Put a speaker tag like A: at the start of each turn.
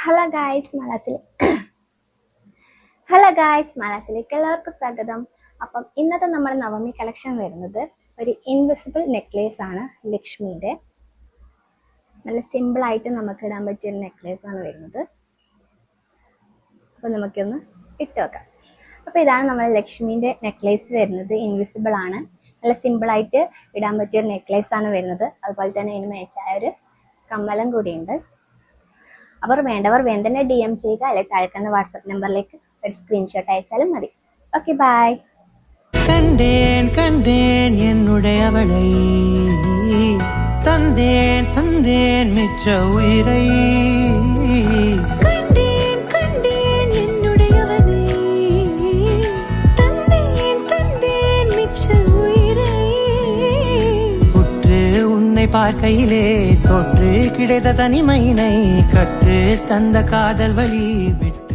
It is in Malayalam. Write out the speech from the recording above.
A: ഹലോ ഗായ്സ് മലാസിൽ ഹലോ ഗായ്സ് മലാസിലേക്ക് എല്ലാവർക്കും സ്വാഗതം. അപ്പം ഇന്നത്തെ നമ്മുടെ നവമി കളക്ഷൻ വരുന്നത് ഒരു ഇൻവിസിബിൾ നെക്ലേസ് ആണ്. ലക്ഷ്മിയുടെ നല്ല സിമ്പിളായിട്ട് നമുക്ക് ഇടാൻ പറ്റിയ ഒരു നെക്ലേസ് ആണ് വരുന്നത്. അപ്പം നമുക്കൊന്ന് ഇട്ട് വെക്കാം. അപ്പോൾ ഇതാണ് നമ്മുടെ ലക്ഷ്മിൻ്റെ നെക്ലേസ് വരുന്നത്. ഇൻവിസിബിൾ ആണ്, നല്ല സിമ്പിളായിട്ട് ഇടാൻ പറ്റിയ ഒരു നെക്ലേസ് ആണ് വരുന്നത്. അതുപോലെ തന്നെ ഇതിന് മേച്ചായ ഒരു കമ്മലം കൂടിയുണ്ട്. അവർ വേണ്ടവർ വേണ്ടന്നെ DM ചെയ്യുക, അല്ലെങ്കിൽ താഴെക്കുന്ന വാട്സപ്പ് നമ്പറിലേക്ക് ഒരു സ്ക്രീൻഷോട്ട് അയച്ചാലും മതി. Okay, by.
B: കണ്ടേൻ കണ്ടേൻ എന്നുടയവളை തந்தேன் தந்தேன் மிச்ச உயிரை
C: கண்டேன் கண்டேன் என்னுடையவனை தந்தேன் தந்தேன் மிச்ச உயிரை
B: உற்று உன்னை பார்க்கையிலே தொற்று கிடைத்த தனிமையினை கற்று தந்த காதல் வழி விட்டு